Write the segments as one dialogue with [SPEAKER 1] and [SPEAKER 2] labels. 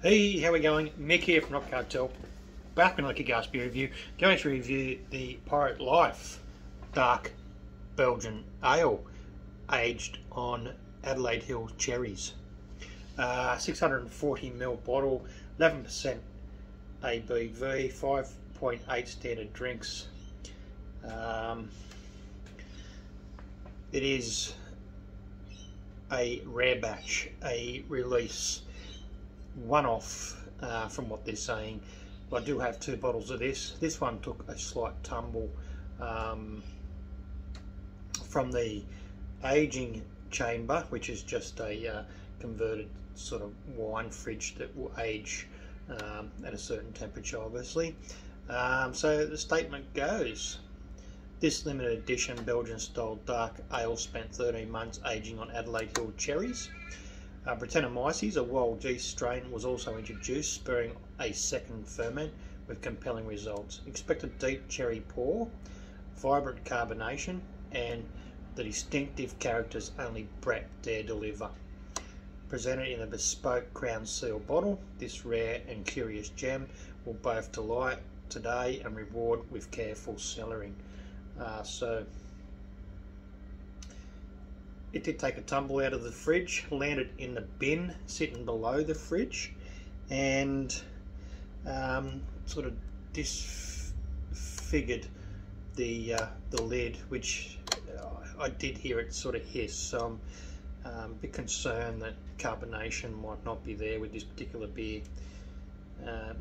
[SPEAKER 1] Hey, how are we going? Mick here from Rock Cartel, back with another gas beer review. Going to review the Pirate Life Dark Belgian Ale, aged on Adelaide Hill Cherries. 640ml bottle, 11% ABV, 5.8 standard drinks. It is a rare batch, a release, one-off from what they're saying. I do have two bottles of this. This one took a slight tumble from the aging chamber, which is just a converted sort of wine fridge that will age at a certain temperature, obviously. So the statement goes: this limited edition Belgian style dark ale spent 13 months aging on Adelaide Hill Cherries. Brettanomyces, a wild yeast strain, was also introduced, spurring a second ferment with compelling results. Expect a deep cherry pour, vibrant carbonation, and the distinctive characters only Brett dare deliver. Presented in a bespoke crown seal bottle, this rare and curious gem will both delight today and reward with careful cellaring. So it did take a tumble out of the fridge, landed in the bin sitting below the fridge, and sort of disfigured the lid, which I did hear it sort of hiss. So I'm a bit concerned that carbonation might not be there with this particular beer.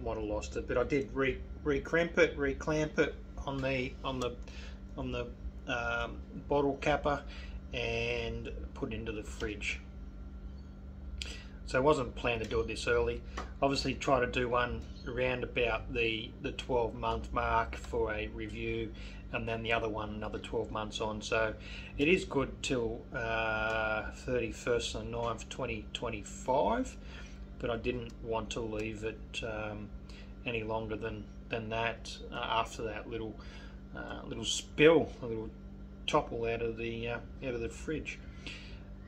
[SPEAKER 1] Might have lost it, but I did reclamp it on the bottle capper and put it into the fridge. So I wasn't planning to do it this early. Obviously try to do one around about the 12-month mark for a review, and then the other one another 12 months on. So it is good till 31st of the 9th 2025, but I didn't want to leave it any longer than that after that little spill, a little topple out of the fridge.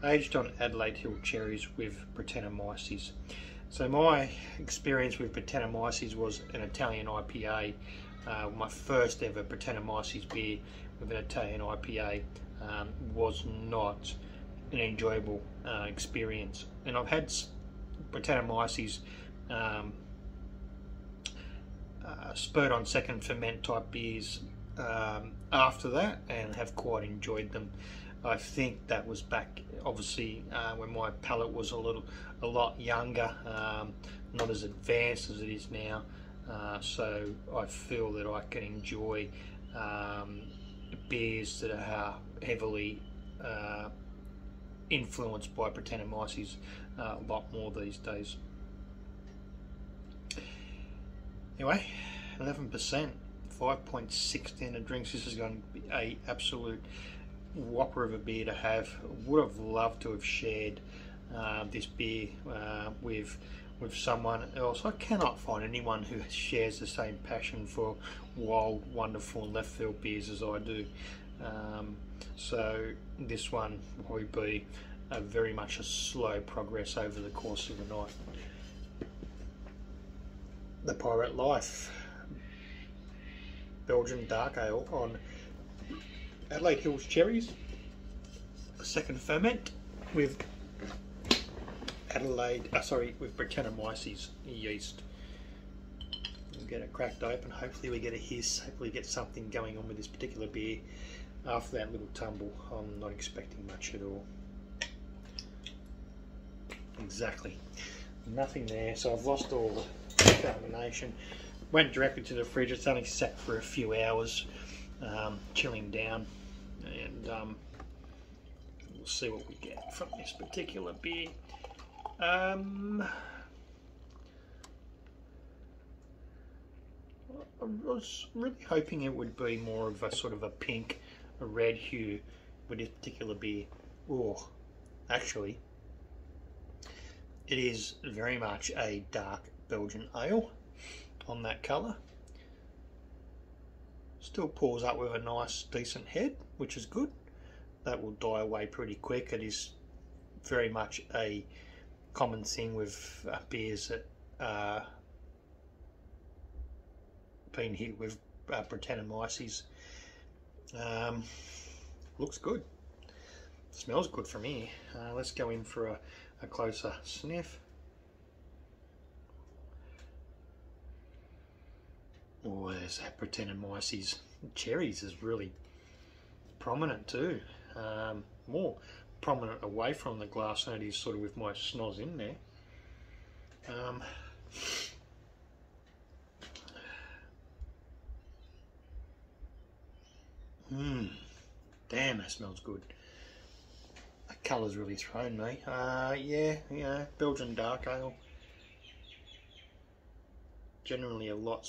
[SPEAKER 1] Aged on Adelaide Hill Cherries with Brettanomyces. So my experience with Brettanomyces was an Italian IPA. My first ever Brettanomyces beer with an Italian IPA was not an enjoyable experience. And I've had Brettanomyces spurred on second ferment type beers after that, and have quite enjoyed them. I think that was back obviously when my palate was a lot younger, not as advanced as it is now, so I feel that I can enjoy beers that are heavily influenced by Brettanomyces a lot more these days. Anyway, 11%, 5.6 standard drinks. This is going to be a absolute whopper of a beer to have. Would have loved to have shared this beer with someone else. I cannot find anyone who shares the same passion for wild, wonderful, left field beers as I do. So this one will probably be very much a slow progress over the course of the night. The Pirate Life Belgian Dark Ale on Adelaide Hills Cherries, second ferment with with Brettanomyces yeast. We'll get it cracked open. Hopefully we get a hiss. Hopefully we get something going on with this particular beer after that little tumble. I'm not expecting much at all. Exactly, nothing there. So I've lost all the carbonation. Went directly to the fridge. It's only sat for a few hours, chilling down, and we'll see what we get from this particular beer. I was really hoping it would be more of a sort of a pink, a red hue with this particular beer. Oh, actually, it is very much a dark Belgian ale on that colour. Still pours up with a nice decent head, which is good. That will die away pretty quick. It is very much a common thing with beers that been hit with Brettanomyces. Looks good. Smells good from here. Let's go in for a closer sniff. Oh, there's that Brettanomyces. Cherries is really prominent too. More prominent away from the glass than it is sort of with my snoz in there. Damn, that smells good. The colour's really thrown me. Yeah, Belgian dark ale. Generally a lot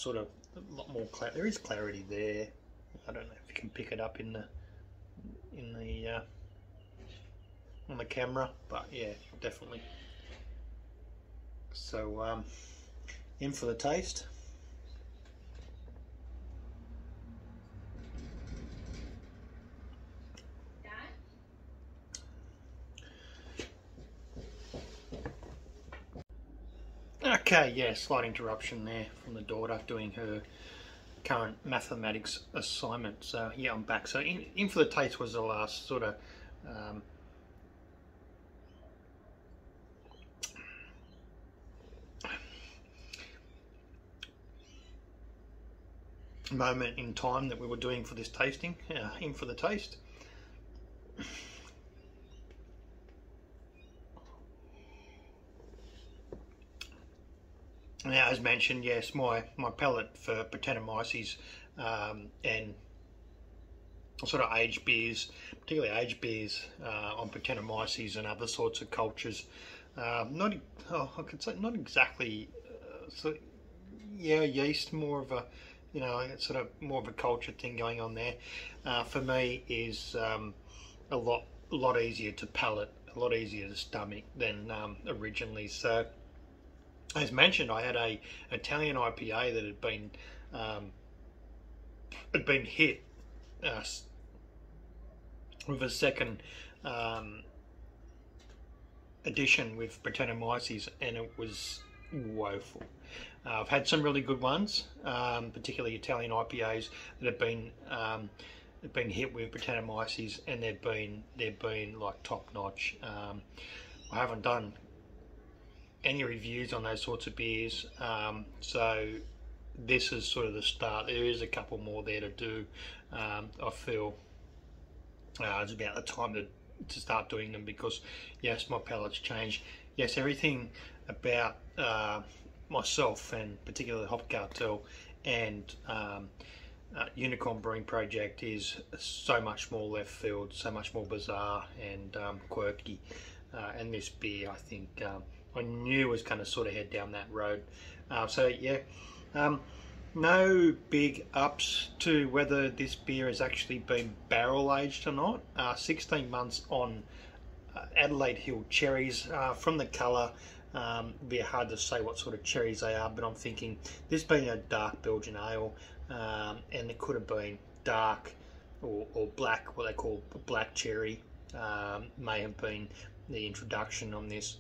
[SPEAKER 1] more clarity. There is clarity there. I don't know if you can pick it up on the camera, but yeah, definitely. So in for the taste. Okay, yeah, slight interruption there from the daughter doing her current mathematics assignment. So yeah, I'm back. So in for the taste was the last sort of moment in time that we were doing for this tasting. In for the taste. Now, as mentioned, yes, my palate for Brettanomyces and sort of aged beers, particularly aged beers on Brettanomyces and other sorts of cultures, I could say not exactly, yeast, more of a, sort of more of a culture thing going on there. For me, is a lot easier to palate, a lot easier to stomach than originally. So, as mentioned, I had a Italian IPA that had been hit with a second edition with Brettanomyces, and it was woeful. I've had some really good ones, particularly Italian IPAs that have been hit with Brettanomyces, and they've been like top notch. I haven't done any reviews on those sorts of beers, so this is sort of the start. There is a couple more there to do. I feel it's about the time to start doing them, because yes, my palate's changed. Yes, everything about myself, and particularly Hop Cartel and Unicorn Brewing Project, is so much more left field, so much more bizarre and quirky, and this beer, I think, I knew was going to sort of head down that road. So yeah, no big ups to whether this beer has actually been barrel aged or not. 16 months on Adelaide Hill Cherries. From the colour, it'd be hard to say what sort of cherries they are, but I'm thinking this being a dark Belgian ale, and it could have been dark or black, what they call black cherry, may have been the introduction on this.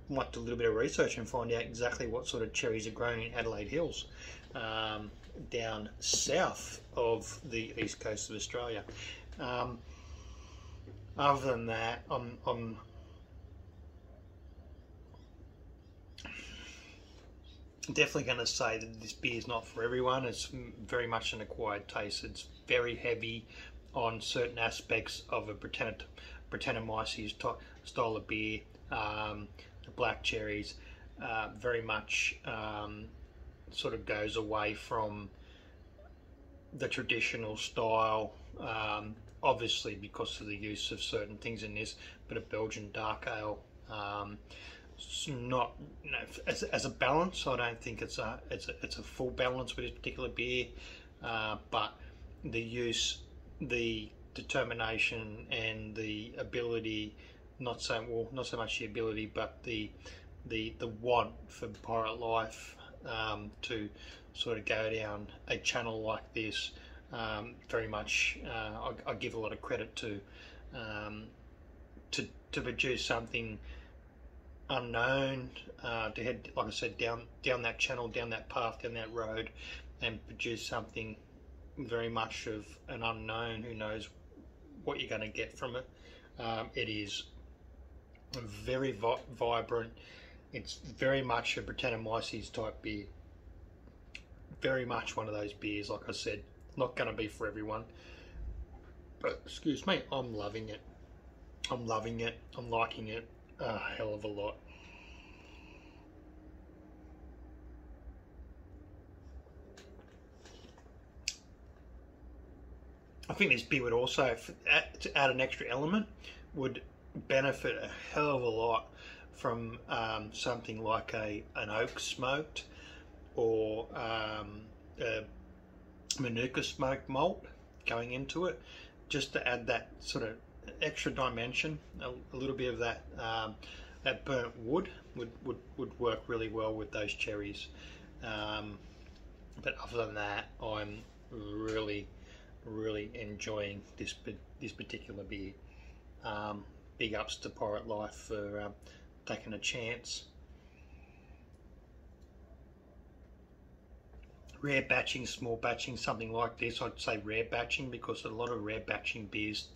[SPEAKER 1] Might do a little bit of research and find out exactly what sort of cherries are grown in Adelaide Hills, down south of the east coast of Australia. Other than that, I'm definitely going to say that this beer is not for everyone. It's very much an acquired taste. It's very heavy on certain aspects of a Brettanomyces style of beer. The black cherries very much sort of goes away from the traditional style, obviously because of the use of certain things in this, but a Belgian dark ale, it's not, as a balance, I don't think it's a full balance with this particular beer, but the use, the determination, and the ability, not so much the ability, but the want for pirate life, to sort of go down a channel like this, very much I give a lot of credit to produce something unknown, to head, like I said, down that channel, down that path, down that road, and produce something very much of an unknown. Who knows what you're going to get from it. It is very vibrant. It's very much a Brettanomyces type beer. Very much one of those beers, like I said, not going to be for everyone. But, excuse me, I'm loving it. I'm loving it. I'm liking it a hell of a lot. I think this beer would also, to add an extra element, would benefit a hell of a lot from something like an oak smoked, or a Manuka smoked malt going into it, just to add that sort of extra dimension. A little bit of that that burnt wood would work really well with those cherries. But other than that, I'm really enjoying this particular beer. Big ups to Pirate Life for taking a chance. Rare batching, small batching, something like this, I'd say rare batching, because a lot of rare batching beers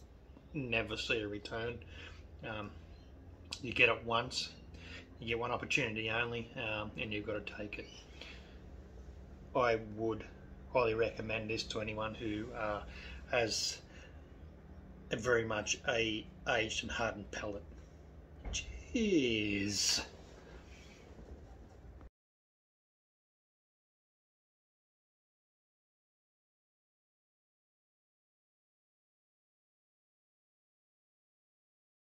[SPEAKER 1] never see a return. You get it once, you get one opportunity only, and you've got to take it. I would highly recommend this to anyone who has very much a aged and hardened palate. Cheers.